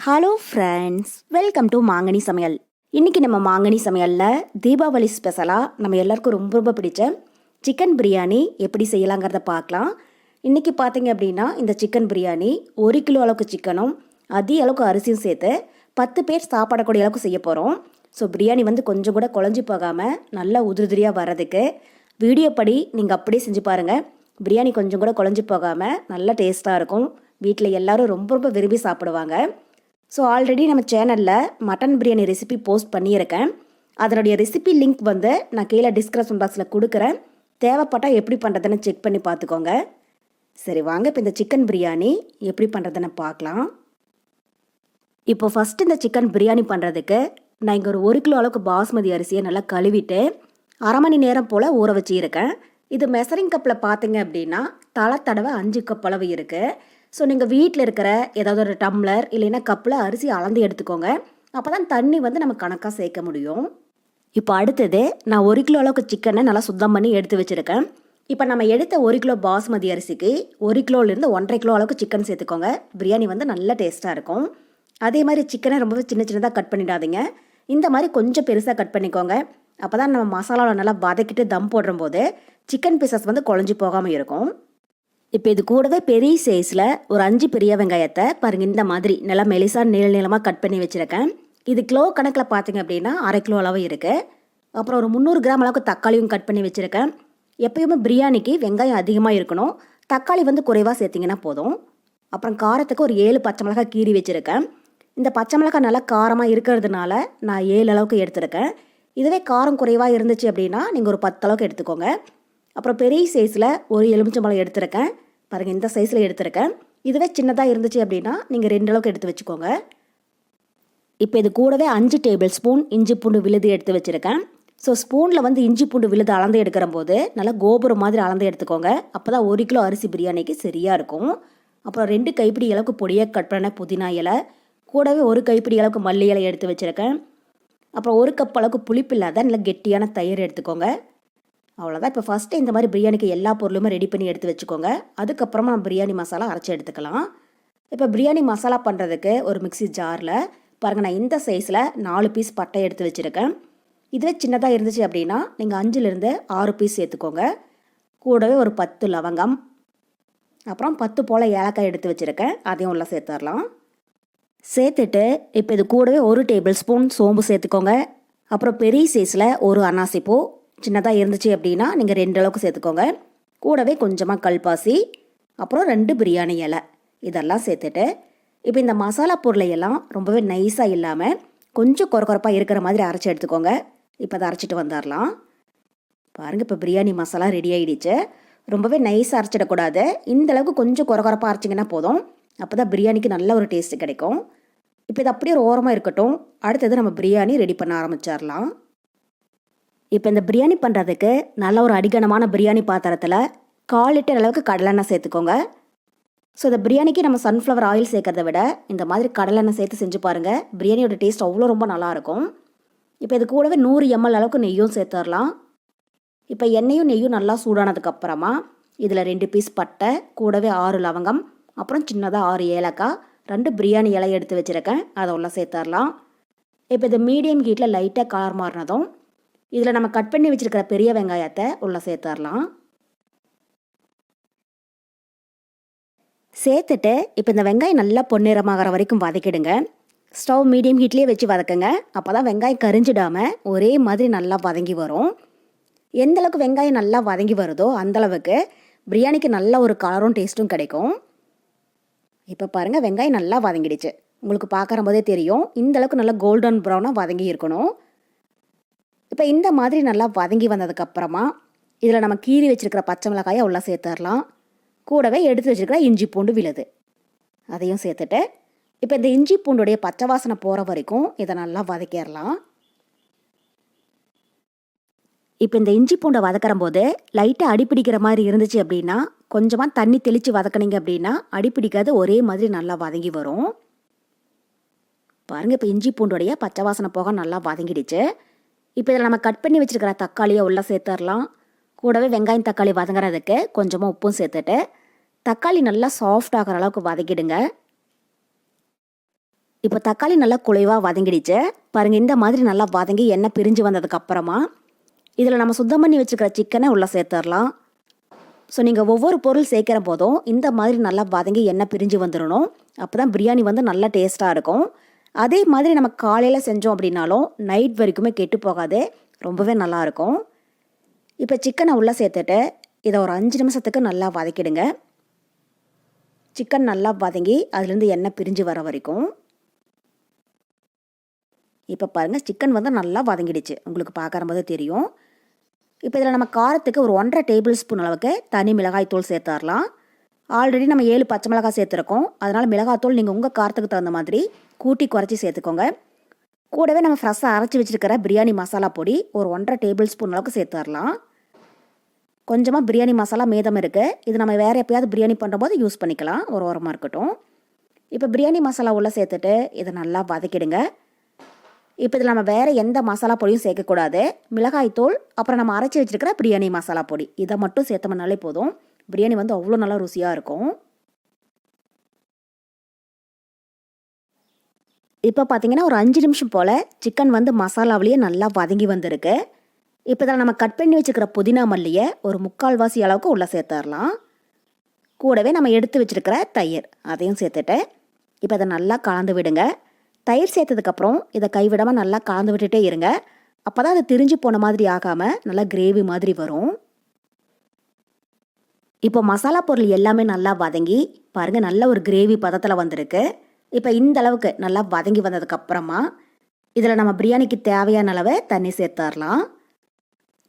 Hello friends, welcome to மாங்கனி சமையல். இன்றைக்கி நம்ம மாங்கனி சமையலில் தீபாவளி ஸ்பெஷலாக நம்ம எல்லாருக்கும் ரொம்ப ரொம்ப பிடிச்ச சிக்கன் பிரியாணி எப்படி செய்யலாங்கிறத பார்க்கலாம். இன்றைக்கி பார்த்தீங்க அப்படின்னா இந்த சிக்கன் பிரியாணி 1 கிலோ அளவுக்கு சிக்கனும் அதிக அளவுக்கு அரிசியும் சேர்த்து 10 பேர் சாப்பிடக்கூடிய அளவுக்கு செய்ய போகிறோம். ஸோ பிரியாணி கொஞ்சம் கூட குழஞ்சி போகாமல் நல்லா உதிரியாக வர்றதுக்கு வீடியோ படி நீங்கள் அப்படியே செஞ்சு பாருங்கள். பிரியாணி கொஞ்சம் கூட குழஞ்சி போகாமல் நல்லா டேஸ்ட்டாக இருக்கும். வீட்டில் எல்லோரும் ரொம்ப ரொம்ப விரும்பி சாப்பிடுவாங்க. ஸோ ஆல்ரெடி நம்ம சேனலில் மட்டன் பிரியாணி ரெசிபி போஸ்ட் பண்ணியிருக்கேன். அதனுடைய ரெசிபி லிங்க் நான் கீழே டிஸ்கிரிப்ஷன் பாக்ஸில் கொடுக்குறேன். தேவைப்பட்டால் எப்படி பண்ணுறதுன்னு செக் பண்ணி பார்த்துக்கோங்க. சரி வாங்க, இப்போ இந்த சிக்கன் பிரியாணி எப்படி பண்ணுறதுன்னு பார்க்கலாம். இப்போ ஃபஸ்ட்டு இந்த சிக்கன் பிரியாணி பண்ணுறதுக்கு நான் இங்கே ஒரு 1 கிலோ அளவுக்கு பாஸ்மதி அரிசியை நல்லா கழுவிட்டு அரை மணி நேரம் போல் ஊற வச்சுருக்கேன். இது மெசரிங் கப்பில் பார்த்தீங்க அப்படின்னா தடவை 5 கப் அளவு இருக்குது. ஸோ நீங்கள் வீட்டில் இருக்கிற ஏதாவது ஒரு டம்ளர் இல்லைன்னா கப்பில் அரிசி அளந்து எடுத்துக்கோங்க. அப்போ தான் தண்ணி நம்ம கணக்காக சேர்க்க முடியும். இப்போ அடுத்தது நான் 1 கிலோ அளவுக்கு சிக்கனை நல்லா சுத்தம் பண்ணி எடுத்து வச்சுருக்கேன். இப்போ நம்ம எடுத்த 1 கிலோ பாஸ்மதி அரிசிக்கு 1 கிலோலேருந்து 1.5 கிலோ அளவுக்கு சிக்கன் சேர்த்துக்கோங்க. பிரியாணி நல்ல டேஸ்ட்டாக இருக்கும். அதே மாதிரி சிக்கனை ரொம்பவே சின்ன சின்னதாக கட் பண்ணிடாதீங்க. இந்த மாதிரி கொஞ்சம் பெருசாக கட் பண்ணிக்கோங்க. அப்போ தான் நம்ம மசாலாவில் நல்லா வதக்கிட்டு தம் போடும்போது சிக்கன் பீசஸ் குழஞ்சி போகாமல் இருக்கும். இப்போ இது கூடவே பெரிய சைஸில் ஒரு 5 பெரிய வெங்காயத்தை பாருங்கள் இந்த மாதிரி நல்லா மெலிசாக நீளமாக கட் பண்ணி வச்சுருக்கேன். இது கிலோ கணக்கில் பார்த்தீங்க அப்படின்னா 1/2 கிலோ அளவு இருக்குது. அப்புறம் ஒரு 300 கிராம் அளவுக்கு தக்காளியும் கட் பண்ணி வச்சுருக்கேன். எப்பயுமே பிரியாணிக்கு வெங்காயம் அதிகமாக இருக்கணும், தக்காளி குறைவாக சேர்த்திங்கன்னா போதும். அப்புறம் காரத்துக்கு ஒரு 7 பச்சை மிளகாய் கீறி வச்சுருக்கேன். இந்த பச்சை மிளகாய் நல்லா காரமாக இருக்கிறதுனால நான் 7 அளவுக்கு எடுத்துருக்கேன். இதுவே காரம் குறைவாக இருந்துச்சு அப்படின்னா நீங்கள் ஒரு 10 அளவுக்கு எடுத்துக்கோங்க. அப்புறம் பெரிய சைஸில் ஒரு எலுமிச்சம்பழம் எடுத்துருக்கேன். பாருங்கள் இந்த சைஸில் எடுத்துருக்கேன். இதுவே சின்னதாக இருந்துச்சு அப்படின்னா நீங்கள் 2 அளவுக்கு எடுத்து வச்சுக்கோங்க. இப்போ இது கூடவே 5 டேபிள் ஸ்பூன் இஞ்சி பூண்டு விழுது எடுத்து வச்சுருக்கேன். ஸோ ஸ்பூனில் இஞ்சி பூண்டு விழுது அளந்து எடுக்கிற போது நல்லா கோபுரம் மாதிரி அளந்து எடுத்துக்கோங்க. அப்போ தான் 1 கிலோ அரிசி பிரியாணிக்கு சரியாக இருக்கும். அப்புறம் 2 கைப்பிடி அளவுக்கு பொடியாக கட் பண்ண புதினா இலை, கூடவே 1 கைப்பிடி அளவுக்கு மல்லி இலை எடுத்து வச்சுருக்கேன். அப்புறம் 1 கப் அளவுக்கு புளிப்பில்லாத நல்ல கெட்டியான தயிர் எடுத்துக்கோங்க. அவ்வளோதான். இப்போ ஃபஸ்ட்டு இந்த மாதிரி பிரியாணிக்கு எல்லா பொருளுமே ரெடி பண்ணி எடுத்து வச்சுக்கோங்க. அதுக்கப்புறமா நம்ம பிரியாணி மசாலா அரைச்சி எடுத்துக்கலாம். இப்போ பிரியாணி மசாலா பண்ணுறதுக்கு ஒரு மிக்ஸி ஜாரில் பாருங்கள் நான் இந்த சைஸில் 4 பீஸ் பட்டை எடுத்து வச்சுருக்கேன். இதுவே சின்னதாக இருந்துச்சு அப்படின்னா நீங்கள் 5லேருந்து 6 பீஸ் சேர்த்துக்கோங்க. கூடவே ஒரு 10 லவங்கம், அப்புறம் 10 போல் ஏலக்காய் எடுத்து வச்சுருக்கேன். அதையும் உள்ள சேர்த்துடலாம். சேர்த்துட்டு இப்போ இது கூடவே 1 டேபிள் ஸ்பூன் சோம்பு சேர்த்துக்கோங்க. அப்புறம் பெரிய சைஸில் ஒரு அன்னாசிப்பூ, சின்னதாக இருந்துச்சு அப்படின்னா நீங்கள் 2 அளவுக்கு சேர்த்துக்கோங்க. கூடவே கொஞ்சமாக கல்பாசி, அப்புறம் 2 பிரியாணி இலை, இதெல்லாம் சேர்த்துட்டு இப்போ இந்த மசாலா பொருளையெல்லாம் ரொம்பவே நைஸாக இல்லாமல் கொஞ்சம் கொரகொரப்பாக இருக்கிற மாதிரி அரைச்சி எடுத்துக்கோங்க. இப்போ அதை அரைச்சிட்டு வந்துடலாம். பாருங்கள் இப்போ பிரியாணி மசாலா ரெடி ஆகிடுச்சு. ரொம்பவே நைஸாக அரைச்சிடக்கூடாது. இந்த அளவுக்கு கொஞ்சம் கொரகொரப்பாக அரைச்சிங்கன்னா போதும். அப்போ தான் பிரியாணிக்கு நல்ல ஒரு டேஸ்ட்டு கிடைக்கும். இப்போ இது அப்படியே ஒரு ஓரமாக இருக்கட்டும். அடுத்தது நம்ம பிரியாணி ரெடி பண்ண ஆரம்பிச்சிடலாம். இப்போ இந்த பிரியாணி பண்ணுறதுக்கு நல்ல ஒரு அடிகனமான பிரியாணி பாத்திரத்தில் 1/4 லிட்டர் அளவுக்கு கடலெண்ணெய் சேர்த்துக்கோங்க. ஸோ இந்த பிரியாணிக்கு நம்ம சன்ஃப்ளவர் ஆயில் சேர்க்கறத விட இந்த மாதிரி கடலெண்ணெய் சேர்த்து செஞ்சு பாருங்கள். பிரியாணியோட டேஸ்ட் அவ்வளோ ரொம்ப நல்லாயிருக்கும். இப்போ இது கூடவே 100 ml அளவுக்கு நெய்யும் சேர்த்துடலாம். இப்போ எண்ணெயும் நெய்யும் நல்லா சூடானதுக்கப்புறமா இதில் 2 பீஸ் பட்டை, கூடவே 6 லவங்கம், அப்புறம் சின்னதாக 6 ஏலக்காய், 2 பிரியாணி இலை எடுத்து வச்சுருக்கேன். அதை உள்ள சேர்த்துடலாம். இப்போ இது மீடியம் ஹீட்டில் லைட்டாக கலர் மாறினதும் இதில் நம்ம கட் பண்ணி வச்சுருக்கிற பெரிய வெங்காயத்தை உள்ளே சேர்த்துடலாம். சேர்த்துட்டு இப்போ இந்த வெங்காயம் நல்லா பொன்னிறமாகிற வரைக்கும் வதக்கிடுங்க. ஸ்டவ் மீடியம் ஹீட்லேயே வச்சு வதக்குங்க. அப்போ தான் வெங்காயம் கரிஞ்சிடாமல் ஒரே மாதிரி நல்லா வதங்கி வரும். எந்தளவுக்கு வெங்காயம் நல்லா வதங்கி வருதோ அந்தளவுக்கு பிரியாணிக்கு நல்ல ஒரு கலரும் டேஸ்ட்டும் கிடைக்கும். இப்போ பாருங்கள் வெங்காயம் நல்லா வதங்கிடுச்சு. உங்களுக்கு பார்க்குற போதே தெரியும் இந்தளவுக்கு நல்லா கோல்டன் ப்ரௌனாக வதங்கி இருக்கணும். இப்போ இந்த மாதிரி நல்லா வதங்கி வந்ததுக்கப்புறமா இதில் நம்ம கீறி வச்சுருக்கிற பச்சை மிளகாயை உள்ள சேர்த்துடலாம். கூடவே எடுத்து வச்சுருக்கிற இஞ்சி பூண்டு விழுது அதையும் சேர்த்துட்டு இப்போ இந்த இஞ்சி பூண்டுடைய பச்சை வாசனை போகிற வரைக்கும் இதை நல்லா வதக்கிடலாம். இப்போ இந்த இஞ்சி பூண்டை வதக்கிற போது லைட்டாக அடிப்பிடிக்கிற மாதிரி இருந்துச்சு அப்படின்னா கொஞ்சமாக தண்ணி தெளித்து வதக்கினீங்க அப்படின்னா அடிப்பிடிக்காது, ஒரே மாதிரி நல்லா வதங்கி வரும். பாருங்கள் இப்போ இஞ்சி பூண்டுடைய பச்சை வாசனை போக நல்லா வதங்கிடுச்சு. இப்போ இதில் நம்ம கட் பண்ணி வச்சுருக்கிற தக்காளியை உள்ளே சேர்த்துடலாம். கூடவே வெங்காயம் தக்காளி வதங்குறதுக்கு கொஞ்சமாக உப்பும் சேர்த்துட்டு தக்காளி நல்லா சாஃப்ட் ஆகிற அளவுக்கு வதக்கிடுங்க. இப்போ தக்காளி நல்லா குழைவாக வதங்கிடுச்சு பாருங்கள். இந்த மாதிரி நல்லா வதங்கி எண்ணெய் பிரிஞ்சு வந்ததுக்கப்புறமா இதில் நம்ம சுத்தம் பண்ணி வச்சுக்கிற சிக்கனை உள்ளே சேர்த்துடலாம். ஸோ நீங்கள் ஒவ்வொரு பொருள் சேர்க்குற போதும் இந்த மாதிரி நல்லா வதங்கி எண்ணெய் பிரிஞ்சு வந்துடணும். அப்போ தான் பிரியாணி வந்து நல்லா டேஸ்ட்டாக இருக்கும். அதே மாதிரி நம்ம காலையில் செஞ்சோம் அப்படின்னாலும் நைட் வரைக்குமே கெட்டு போகாது, ரொம்பவே நல்லாயிருக்கும். இப்போ சிக்கனை உள்ளே சேர்த்துட்டு இதை ஒரு 5 நிமிஷத்துக்கு நல்லா வதக்கிடுங்க. சிக்கன் நல்லா வதங்கி அதுலேருந்து எண்ணெய் பிரிஞ்சு வர வரைக்கும். இப்போ பாருங்கள், சிக்கன் வந்து நல்லா வதங்கிடுச்சு, உங்களுக்கு பார்க்கும்போது தெரியும். இப்போ இதில் நம்ம காரத்துக்கு ஒரு 1.5 டேபிள் ஸ்பூன் அளவுக்கு தனி மிளகாய் தூள் சேர்த்துடலாம். ஆல்ரெடி நம்ம 7 பச்சை மிளகாய் சேர்த்துருக்கோம். அதனால் மிளகாத்தூள் நீங்கள் உங்கள் காரத்துக்கு தகுந்த மாதிரி கூட்டி குறைச்சி சேர்த்துக்கோங்க. கூடவே நம்ம ஃப்ரெஷ்ஷாக அரைச்சி வச்சுருக்கிற பிரியாணி மசாலா பொடி ஒரு 1.5 டேபிள் ஸ்பூன் அளவுக்கு சேர்த்துடலாம். கொஞ்சமாக பிரியாணி மசாலா மீதம் இருக்குது. இது நம்ம வேறு எப்போயாவது பிரியாணி பண்ணும்போது யூஸ் பண்ணிக்கலாம், ஒரு ஓரமாக இருக்கட்டும். இப்போ பிரியாணி மசாலா உள்ளே சேர்த்துட்டு இதை நல்லா வதக்கிடுங்க. இப்போ இதில் நம்ம வேறு எந்த மசாலா பொடியும் சேர்க்கக்கூடாது. மிளகாய்த்தூள் அப்புறம் நம்ம அரைச்சி வச்சுருக்கிற பிரியாணி மசாலா பொடி இதை மட்டும் சேர்த்தோம்னாலே போதும். பிரியாணி வந்து அவ்வளோ நல்லா ருசியாக இருக்கும். இப்போ பார்த்தீங்கன்னா ஒரு 5 நிமிஷம் போல் சிக்கன் வந்து மசாலாவிலேயே நல்லா வதங்கி வந்திருக்கு. இப்போ இதில் நம்ம கட் பண்ணி வச்சுக்கிற புதினா மல்லியை ஒரு 3/4 வாசி அளவுக்கு உள்ளே சேர்த்துடலாம். கூடவே நம்ம எடுத்து வச்சுருக்கிற தயிர் அதையும் சேர்த்துட்டு இப்போ அதை நல்லா கலந்து விடுங்க. தயிர் சேர்த்ததுக்கப்புறம் இதை கைவிடாமல் நல்லா கலந்து விட்டுட்டே இருங்க. அப்போ தான் அது திரிஞ்சு போன மாதிரி ஆகாமல் நல்லா கிரேவி மாதிரி வரும். இப்போ மசாலா பொருள் எல்லாமே நல்லா வதங்கி பாருங்கள், நல்ல ஒரு கிரேவி பதத்தில் வந்திருக்கு. இப்போ இந்த அளவுக்கு நல்லா வதங்கி வந்ததுக்கப்புறமா இதில் நம்ம பிரியாணிக்கு தேவையான அளவு தண்ணி சேர்த்துடலாம்.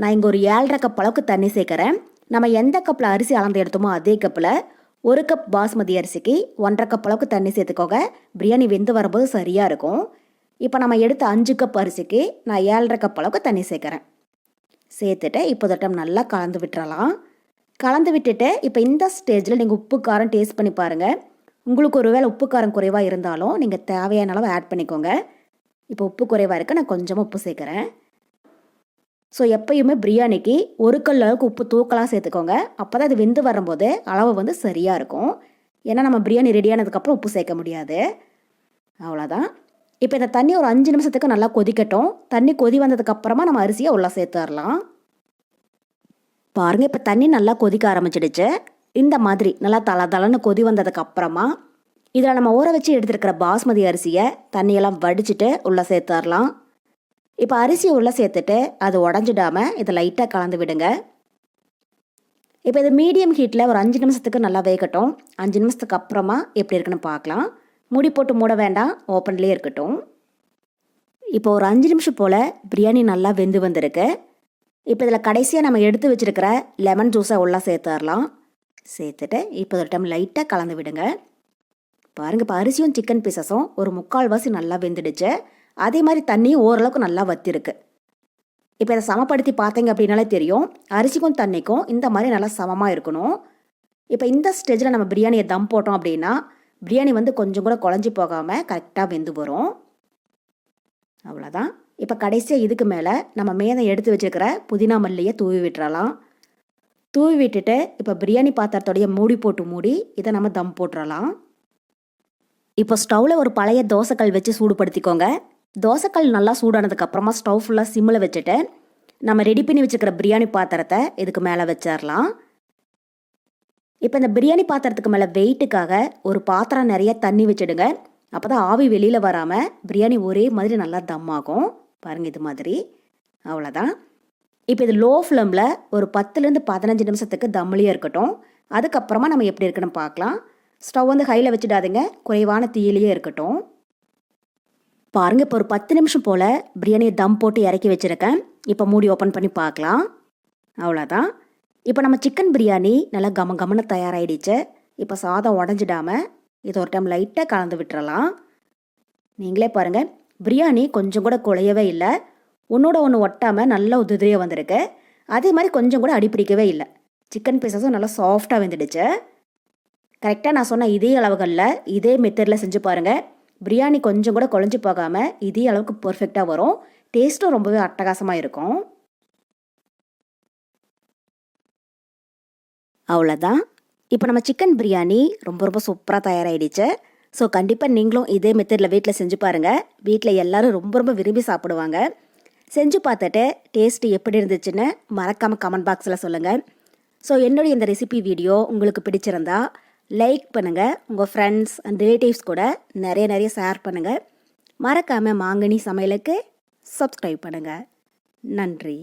நான் இங்கே ஒரு 7.5 கப் அளவுக்கு தண்ணி சேர்க்குறேன். நம்ம எந்த கப்பில் அரிசி அளந்து எடுத்தோமோ அதே கப்பில் 1 கப் பாஸ்மதி அரிசிக்கு 1.5 கப் அளவுக்கு தண்ணி சேர்த்துக்கோங்க. பிரியாணி வெந்து வரும்போது சரியாக இருக்கும். இப்போ நம்ம எடுத்த 5 கப் அரிசிக்கு நான் 7.5 கப் அளவுக்கு தண்ணி சேர்க்குறேன். சேர்த்துட்டு இப்போ தொட்டம் நல்லா கலந்து விட்டுறலாம். கலந்து விட்டுட்டு இப்போ இந்த ஸ்டேஜில் நீங்கள் உப்பு காரம் டேஸ்ட் பண்ணி பாருங்கள். உங்களுக்கு ஒரு வேளை உப்பு காரம் குறைவாக இருந்தாலும் நீங்கள் தேவையான அளவு ஆட் பண்ணிக்கோங்க. இப்போ உப்பு குறைவாக இருக்குது, நான் கொஞ்சமாக உப்பு சேர்க்குறேன். ஸோ எப்பயுமே பிரியாணிக்கு 1 கல் அளவுக்கு உப்பு தூக்கலாக சேர்த்துக்கோங்க. அப்போ தான் அது வெந்து வரும்போது அளவு வந்து சரியாக இருக்கும். ஏன்னா நம்ம பிரியாணி ரெடியானதுக்கப்புறம் உப்பு சேர்க்க முடியாது. அவ்வளோதான். இப்போ இந்த தண்ணி ஒரு 5 நிமிஷத்துக்கு நல்லா கொதிக்கட்டும். தண்ணி கொதி வந்ததுக்கப்புறமா நம்ம அரிசியை உள்ளே சேர்த்துடலாம். பாருங்கள், இப்போ தண்ணி நல்லா கொதிக்க ஆரம்பிச்சிடுச்சு. இந்த மாதிரி நல்லா தளன்னு கொதி வந்ததுக்கப்புறமா இதில் நம்ம ஊற வச்சு எடுத்துருக்கிற பாஸ்மதி அரிசியை தண்ணியெல்லாம் வடிச்சிட்டு உள்ளே சேர்த்துடலாம். இப்போ அரிசியை உள்ளே சேர்த்துட்டு அது உடஞ்சிடாமல் இதை லைட்டாக கலந்து விடுங்க. இப்போ இது மீடியம் ஹீட்டில் ஒரு 5 நிமிஷத்துக்கு நல்லா வேகட்டும். 5 நிமிஷத்துக்கு அப்புறமா எப்படி இருக்குன்னு பார்க்கலாம். மூடி போட்டு மூட வேண்டாம், ஓப்பன்லேயே இருக்கட்டும். இப்போ ஒரு 5 நிமிஷம் போல் பிரியாணி நல்லா வெந்து வந்திருக்கு. இப்போ இதில் கடைசியாக நம்ம எடுத்து வச்சுருக்கிற லெமன் ஜூஸை உள்ளே சேர்த்துடலாம். சேர்த்துட்டு இப்போ ஒரு டைம் லைட்டாக கலந்து விடுங்க. பாருங்கள், இப்போ அரிசியும் சிக்கன் பீசஸும் ஒரு 3/4 வாசி நல்லா வெந்துடுச்சு. அதே மாதிரி தண்ணியும் ஓரளவுக்கு நல்லா வத்திருக்கு. இப்போ இதை சமப்படுத்தி பார்த்தீங்க அப்படின்னாலே தெரியும், அரிசிக்கும் தண்ணிக்கும் இந்த மாதிரி நல்லா சமமாக இருக்கணும். இப்போ இந்த ஸ்டேஜில் நம்ம பிரியாணியை தம் போட்டோம் அப்படின்னா பிரியாணி வந்து கொஞ்சம் கூட குழஞ்சி போகாமல் கரெக்டாக வெந்து வரும். அவ்வளோதான். இப்போ கடைசியாக இதுக்கு மேலே நம்ம மேலே எடுத்து வச்சுருக்கிற புதினா மல்லியை தூவி விட்டுறலாம். தூவி விட்டுட்டு இப்போ பிரியாணி பாத்திரத்தோடைய மூடி போட்டு மூடி இதை நம்ம தம் போட்டுறலாம். இப்போ ஸ்டவ்வில் ஒரு பழைய தோசைக்கல் வச்சு சூடுபடுத்திக்கோங்க. தோசைக்கல் நல்லா சூடானதுக்கப்புறமா ஸ்டவ் ஃபுல்லாக சிம்மில் வச்சுட்டு நம்ம ரெடி பண்ணி வச்சுக்கிற பிரியாணி பாத்திரத்தை இதுக்கு மேலே வச்சிடலாம். இப்போ இந்த பிரியாணி பாத்திரத்துக்கு மேலே வெயிட்டுக்காக ஒரு பாத்திரம் நிறைய தண்ணி வச்சுடுங்க. அப்போ தான் ஆவி வெளியில் வராமல் பிரியாணி ஒரே மாதிரி நல்லா தம் ஆகும். பாருங்கள், இது மாதிரி. அவ்வளோதான். இப்போ இது லோ ஃப்ளேமில் ஒரு 10லேருந்து 15 நிமிஷத்துக்கு தம்மிலேயே இருக்கட்டும். அதுக்கப்புறமா நம்ம எப்படி இருக்குன்னு பார்க்கலாம். ஸ்டவ் வந்து ஹையில் வச்சுடாதுங்க, குறைவான தீயிலேயே இருக்கட்டும். பாருங்கள், இப்போ ஒரு 10 நிமிஷம் போல் பிரியாணியை தம் போட்டு இறக்கி வச்சுருக்கேன். இப்போ மூடி ஓப்பன் பண்ணி பார்க்கலாம். அவ்வளோதான். இப்போ நம்ம சிக்கன் பிரியாணி நல்லா கமன்னு தயாராகிடுச்சு. இப்போ சாதம் உடஞ்சிடாமல் இதை ஒரு டைம் லைட்டாக கலந்து விட்டுறலாம். நீங்களே பாருங்கள், பிரியாணி கொஞ்சம் கூட குழையவே இல்லை. ஒன்றோட ஒன்று ஒட்டாமல் நல்லா உதிரியாக வந்திருக்கு. அதே மாதிரி கொஞ்சம் கூட அடிப்பிடிக்கவே இல்லை. சிக்கன் பீசஸும் நல்லா சாஃப்டாக வெந்துடுச்சு. கரெக்டாக நான் சொன்ன இதே அளவுகளில் இதே மெத்தடில் செஞ்சு பாருங்கள். பிரியாணி கொஞ்சம் கூட குழஞ்சி போகாமல் இதே அளவுக்கு பர்ஃபெக்டாக வரும். டேஸ்ட்டும் ரொம்பவே அட்டகாசமாக இருக்கும். அவ்வளோதான். இப்போ நம்ம சிக்கன் பிரியாணி ரொம்ப ரொம்ப சூப்பராக தயாராகிடுச்சு. ஸோ கண்டிப்பாக நீங்களும் இதே மெத்தடில் வீட்டில் செஞ்சு பாருங்கள். வீட்டில் எல்லோரும் ரொம்ப ரொம்ப விரும்பி சாப்பிடுவாங்க. செஞ்சு பார்த்துட்டு டேஸ்ட்டு எப்படி இருந்துச்சுன்னு மறக்காமல் கமெண்ட் பாக்ஸில் சொல்லுங்கள். ஸோ என்னுடைய இந்த ரெசிபி வீடியோ உங்களுக்கு பிடிச்சிருந்தா லைக் பண்ணுங்கள். உங்கள் ஃப்ரெண்ட்ஸ் அண்ட் ரிலேட்டிவ்ஸ் கூட நிறைய ஷேர் பண்ணுங்கள். மறக்காமல் மாங்கனி சமையலுக்கு சப்ஸ்கிரைப் பண்ணுங்கள். நன்றி.